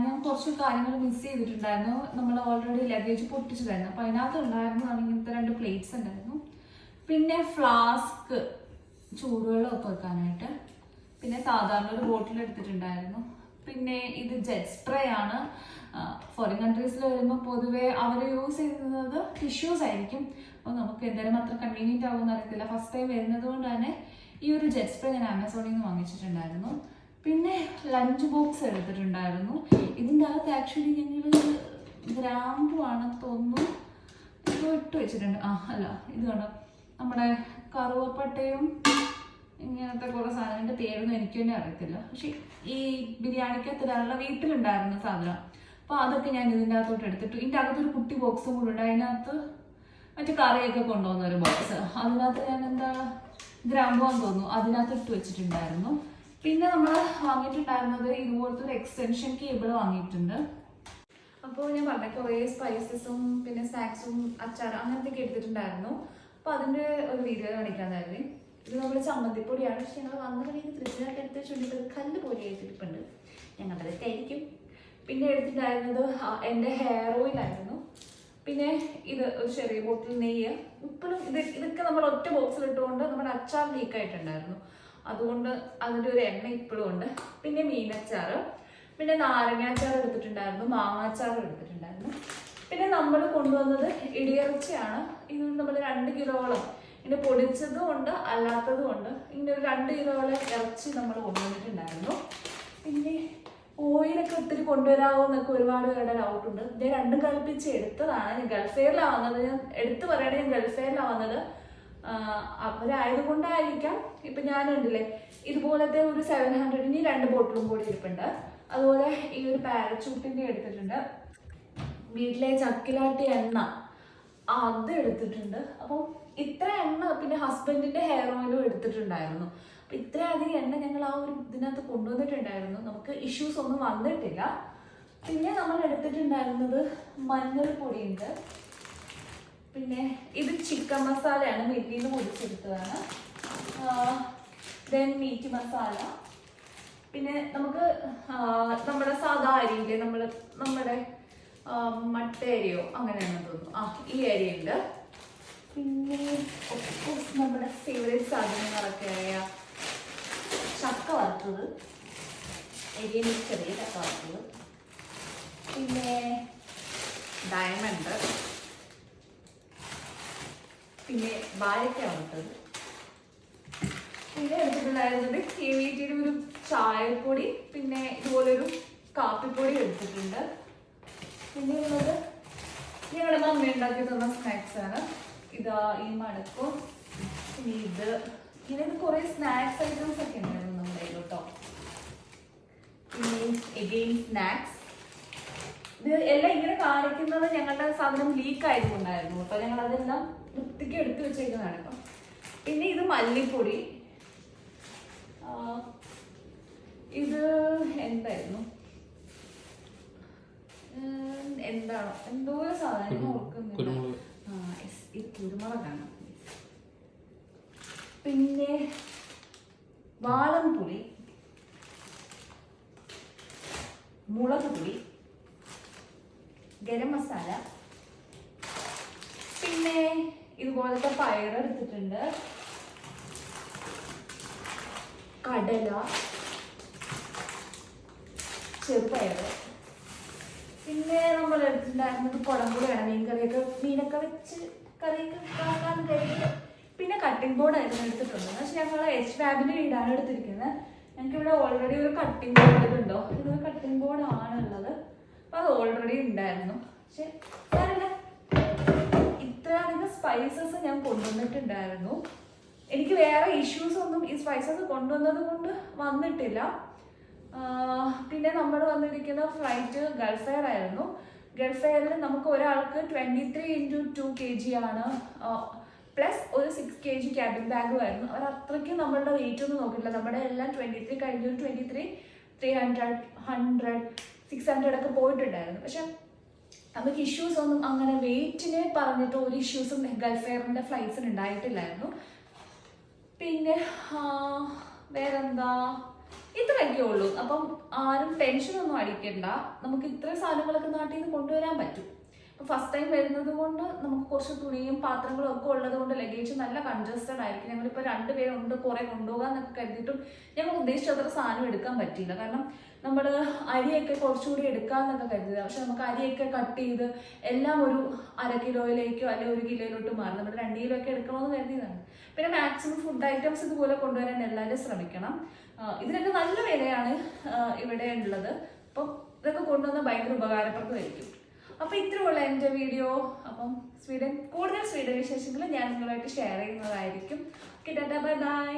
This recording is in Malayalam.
ഞാൻ കുറച്ച് കാര്യങ്ങൾ മിസ് ചെയ്തിട്ടുണ്ടായിരുന്നു. നമ്മൾ ഓൾറെഡി ലഗേജ് പൊട്ടിച്ചിട്ടായിരുന്നു. അപ്പോൾ അതിനകത്ത് ഉണ്ടായിരുന്നതാണ് ഇങ്ങനത്തെ 2 പ്ലേറ്റ്സ് ഉണ്ടായിരുന്നു. പിന്നെ ഫ്ലാസ്ക് ചൂടുവെള്ളമൊക്കെ വെക്കാനായിട്ട്. പിന്നെ സാധാരണ ഒരു ബോട്ടിൽ എടുത്തിട്ടുണ്ടായിരുന്നു. പിന്നെ ഇത് ജെറ്റ് സ്പ്രേ ആണ്. ഫോറിൻ കൺട്രീസിൽ വരുമ്പോൾ പൊതുവേ അവർ യൂസ് ചെയ്യുന്നത് ടിഷ്യൂസ് ആയിരിക്കും. അപ്പോൾ നമുക്ക് എന്തായാലും അത്ര കൺവീനിയൻ്റ് ആകുമെന്ന് അറിയത്തില്ല. ഫസ്റ്റ് ടൈം വരുന്നത് കൊണ്ട് തന്നെ ഈ ഒരു ജെറ്റ് സ്പ്രേ ഞാൻ ആമസോണിൽ നിന്ന് വാങ്ങിച്ചിട്ടുണ്ടായിരുന്നു. പിന്നെ ലഞ്ച് ബോക്സ് എടുത്തിട്ടുണ്ടായിരുന്നു. ഇതിൻ്റെ അകത്ത് ആക്ച്വലി ഞങ്ങൾ ഗ്രാമ്പു ആണെന്ന് തോന്നുന്നു ഇത് ഇട്ട് വെച്ചിട്ടുണ്ട്. അല്ല ഇത് കണ്ടോ, നമ്മുടെ കറുവപ്പട്ടയും ഇങ്ങനത്തെ കുറേ സാധനത്തിൻ്റെ പേരൊന്നും എനിക്ക് തന്നെ അറിയത്തില്ല. പക്ഷെ ഈ ബിരിയാണിക്കകത്തിടാനുള്ള വീട്ടിലുണ്ടായിരുന്ന സാധനം. അപ്പോൾ അതൊക്കെ ഞാൻ ഇതിൻ്റെ അകത്തോട്ട് എടുത്തിട്ടു. ഇതിൻ്റെ അകത്തൊരു കുട്ടി ബോക്സും കൂടെ ഉണ്ട്. അതിനകത്ത് മറ്റു കറിയൊക്കെ കൊണ്ടുവന്ന ഒരു ബോക്സ്. അതിനകത്ത് ഞാൻ എന്താ ഗ്രാമ്പുവാന്ന് തോന്നുന്നു അതിനകത്ത് ഇട്ട് വെച്ചിട്ടുണ്ടായിരുന്നു. പിന്നെ നമ്മൾ വാങ്ങിയിട്ടുണ്ടായിരുന്നത് ഇതുപോലത്തെ ഒരു എക്സ്റ്റൻഷൻ കേബിൾ വാങ്ങിയിട്ടുണ്ട്. അപ്പോൾ ഞാൻ പറഞ്ഞ കുറേ സ്പൈസസും പിന്നെ സ്നാക്സും അച്ചാർ അങ്ങനത്തെയൊക്കെ എടുത്തിട്ടുണ്ടായിരുന്നു. അപ്പോൾ അതിൻ്റെ ഒരു വീഡിയോ കാണിക്കാനായിരുന്നു. ഇത് നമ്മുടെ ചമ്മന്തിപ്പൊടിയാണ്. പക്ഷെ ഞങ്ങൾ വന്ന വഴിയിൽ ഫ്രിഡ്ജിനകത്ത് എടുത്ത് വെച്ചിട്ട് കല്ല് പോലെ ആയിട്ടിരിപ്പുണ്ട്. ഞങ്ങളുടെ തെറ്റായിരിക്കും. പിന്നെ എടുത്തിട്ടുണ്ടായിരുന്നത് എൻ്റെ ഹെയർ ഓയിലായിരുന്നു. പിന്നെ ഇത് ഒരു ചെറിയ ബോട്ടിൽ നെയ്യ്, ഉപ്പിലും ഇതൊക്കെ നമ്മൾ ഒറ്റ ബോക്സിൽ ഇട്ടുകൊണ്ട് നമ്മുടെ അച്ചാർ ലീക്കായിട്ടുണ്ടായിരുന്നു. അതുകൊണ്ട് അതിൻ്റെ ഒരു എണ്ണ ഇപ്പോഴും ഉണ്ട്. പിന്നെ മീനച്ചാർ, പിന്നെ നാരങ്ങാച്ചാർ എടുത്തിട്ടുണ്ടായിരുന്നു, മാങ്ങാച്ചാർ എടുത്തിട്ടുണ്ടായിരുന്നു. പിന്നെ നമ്മൾ കൊണ്ടുവന്നത് ഇടിയിറച്ചിയാണ്. ഇത് നമ്മൾ 2 കിലോളം ഇതിൻ്റെ പൊടിച്ചതും ഉണ്ട് അല്ലാത്തതും ഉണ്ട്. ഇങ്ങനെ ഒരു 2 കിലോളം ഇറച്ചി നമ്മൾ കൊണ്ടുവന്നിട്ടുണ്ടായിരുന്നു. പിന്നെ ഓയിലൊക്കെ ഒത്തിരി കൊണ്ടുവരാമോ എന്നൊക്കെ ഒരുപാട് പേരുടെ ഡൗട്ടുണ്ട്. ഞാൻ 2 കളിപ്പിച്ച് എടുത്തതാണ്. ഞാൻ ഗൾഫ് ഫെയറിലാണ് വന്നത്. ഞാൻ എടുത്തു പറയണേ, ഞാൻ ഗൾഫ് ഫെയറിലാണ് വന്നത്. അവരായതുകൊണ്ടായിരിക്കാം. ഇപ്പം ഞാനുണ്ടല്ലേ ഇതുപോലത്തെ ഒരു 700-ന് 2 ബോട്ടിലും കൂടി ഇരിപ്പുണ്ട്. അതുപോലെ ഈ ഒരു പാരച്ചൂട്ടിൻ്റെ എടുത്തിട്ടുണ്ട്. വീട്ടിലെ ചക്കിലാട്ടി എണ്ണ അത് എടുത്തിട്ടുണ്ട്. അപ്പം ഇത്ര എണ്ണ, പിന്നെ ഹസ്ബൻഡിൻ്റെ ഹെയർ ഓയിലും എടുത്തിട്ടുണ്ടായിരുന്നു. അപ്പം ഇത്രയധികം എണ്ണ ഞങ്ങൾ ആ ഒരു ഇതിനകത്ത് കൊണ്ടുവന്നിട്ടുണ്ടായിരുന്നു. നമുക്ക് ഇഷ്യൂസ് ഒന്നും വന്നിട്ടില്ല. പിന്നെ നമ്മൾ എടുത്തിട്ടുണ്ടായിരുന്നത് മഞ്ഞൾപ്പൊടിയുണ്ട്. പിന്നെ ഇത് ചിക്കൻ മസാലയാണ്, മില്ലിൽ നിന്ന് പൊടിച്ചെടുത്തതാണ്. Then meet masala. പിന്നെ നമുക്ക് നമ്മുടെ സാധാ അരിയില്ലേ, നമ്മുടെ മട്ട അരിയോ അങ്ങനെയാണെന്ന് തോന്നുന്നു. ഈ അരിയുണ്ട്. പിന്നെ ഒഫ്കോഴ്സ് നമ്മുടെ ഫേവറേറ്റ് സാധനങ്ങളൊക്കെ ആയ ചക്ക വറുത്തത്, എരിയ ചെറിയ ചക്ക വറുത്തത്. പിന്നെ ഡയമണ്ട്, പിന്നെ വാഴയ്ക്ക വറുത്തത്. പിന്നെ എടുത്തിട്ടുണ്ടായിരുന്നത് KVTയുടെ ഒരു ചായപ്പൊടി, പിന്നെ ഇതുപോലൊരു കാപ്പിപ്പൊടി എടുത്തിട്ടുണ്ട്. പിന്നെ ഉള്ളത് ഞങ്ങളുടെ മമ്മി ഉണ്ടാക്കി തന്ന സ്നാക്സാണ്. ഇതാ ഈ മടക്കും, പിന്നെ ഇങ്ങനെ കുറേ സ്നാക്സ് ഐറ്റംസ് ഒക്കെ ഉണ്ടായിരുന്നു നമ്മുടെ കേട്ടോ. പിന്നെ എഗെയിൻ സ്നാക്സ്. ഇത് എല്ലാം ഇങ്ങനെ കാണിക്കുന്നത് ഞങ്ങളുടെ സാധനം ലീക്ക് ആയതുകൊണ്ടായിരുന്നു കേട്ടോ. ഞങ്ങളതെല്ലാം വൃത്തിക്ക് എടുത്ത് വെച്ചേക്കുന്നതാണ് കേട്ടോ. പിന്നെ ഇത് മല്ലിപ്പൊടി. ഇത് എന്തായിരുന്നു, എന്താണോ എന്തോ സാധനം ഓർക്കുന്നില്ല. ഇത് കുരുമുളകാണ്. പിന്നെ വാളംപുളി, മുളക് പൊടി, ഗരം മസാല. പിന്നെ ഇതുപോലത്തെ പയർ എടുത്തിട്ടുണ്ട്, കടല, ചെറുപയർ. പിന്നെ നമ്മൾ എടുത്തിട്ടുണ്ടായിരുന്നത് കുടംപുളിയാണ്. മീനൊക്കെ വെച്ച് കറിയൊക്കെ ഉണ്ടാക്കാൻ കഴിയും. പിന്നെ കട്ടിംഗ് ബോർഡായിരുന്നു എടുത്തിട്ടുണ്ട്. പക്ഷെ ഞങ്ങൾ HVABന്റെ വീടാണ് എടുത്തിരിക്കുന്നത്. ഞങ്ങൾക്കിവിടെ ഓൾറെഡി ഒരു കട്ടിംഗ് ബോർഡ് ഉണ്ടോ, ഇതൊരു കട്ടിംഗ് ബോർഡ് ആണുള്ളത്. അപ്പം അത് ഓൾറെഡി ഉണ്ടായിരുന്നു. പക്ഷെ ഞാനില്ല, ഇത്രയധികം സ്പൈസസ് ഞാൻ കൊണ്ടുവന്നിട്ടുണ്ടായിരുന്നു. എനിക്ക് വേറെ ഇഷ്യൂസ് ഒന്നും ഈ സ്പൈസസ് കൊണ്ടുവന്നത് കൊണ്ട് വന്നിട്ടില്ല. പിന്നെ നമ്മൾ വന്നിരിക്കുന്ന ഫ്ലൈറ്റ് ഗൾഫ് എയർ ആയിരുന്നു. ഗൾഫ് എയറിൽ നമുക്ക് ഒരാൾക്ക് 23x2 kg ആണ്, പ്ലസ് ഒരു 6 kg ക്യാബിൻ ബാഗും ആയിരുന്നു. അവർ അത്രയ്ക്കും നമ്മളുടെ വെയിറ്റ് ഒന്നും നോക്കിയില്ല. നമ്മുടെ എല്ലാം 23 കഴിഞ്ഞു, 23, 300, 100, 600 ഒക്കെ പോയിട്ടുണ്ടായിരുന്നു. പക്ഷെ നമുക്ക് ഇഷ്യൂസ് ഒന്നും അങ്ങനെ വെയിറ്റിനെ പറഞ്ഞിട്ട് ഒരു ഇഷ്യൂസും ഗൾഫ് എയറിൻ്റെ ഫ്ലൈറ്റ്സിന് ഉണ്ടായിട്ടില്ലായിരുന്നു. പിന്നെ വേറെന്താ, ഇത്രയൊക്കെ ഉള്ളൂ. അപ്പം ആരും ടെൻഷനൊന്നും അടിക്കണ്ട, നമുക്ക് ഇത്രയും സാധനങ്ങളൊക്കെ നാട്ടിൽ നിന്ന് കൊണ്ടുവരാൻ പറ്റും. ഇപ്പൊ ഫസ്റ്റ് ടൈം വരുന്നത് കൊണ്ട് നമുക്ക് കുറച്ച് തുണിയും പാത്രങ്ങളും ഒക്കെ ഉള്ളത് കൊണ്ട് ലഗേജ് നല്ല കൺജസ്റ്റഡ് ആയിരിക്കും. ഞങ്ങളിപ്പോൾ 2 പേരുണ്ട്, കുറെ കൊണ്ടുപോകാന്നൊക്കെ കരുതിയിട്ടും ഞങ്ങൾ ഉദ്ദേശിച്ച അത്ര സാധനം എടുക്കാൻ പറ്റിയില്ല. കാരണം നമ്മൾ അരിയൊക്കെ കുറച്ചുകൂടി എടുക്കാമെന്നൊക്കെ കരുതിയത്. പക്ഷെ നമുക്ക് അരിയൊക്കെ കട്ട് ചെയ്ത് എല്ലാം ഒരു 1/2 കിലോയിലേക്കോ അല്ലെങ്കിൽ 1 കിലോയിലോട്ട് മാറി നമ്മൾ 2 കിലോ ഒക്കെ എടുക്കണമെന്ന് കരുതിയതാണ്. പിന്നെ മാക്സിമം ഫുഡ് ഐറ്റംസ് ഇതുപോലെ കൊണ്ടുവരാൻ എല്ലാവരും ശ്രമിക്കണം. ഇതിനൊക്കെ നല്ല വിലയാണ് ഇവിടെ ഉള്ളത്. അപ്പം ഇതൊക്കെ കൊണ്ടുവന്നാൽ ഭയങ്കര ഉപകാരപ്രദമായിരിക്കും. അപ്പൊ ഇത്രയുള്ള എൻ്റെ വീഡിയോ. അപ്പം കൂടുതൽ സ്വീഡൻ വിശേഷങ്ങൾ ഞാൻ നിങ്ങളുമായിട്ട് ഷെയർ ചെയ്യുന്നതായിരിക്കും. Bye bye.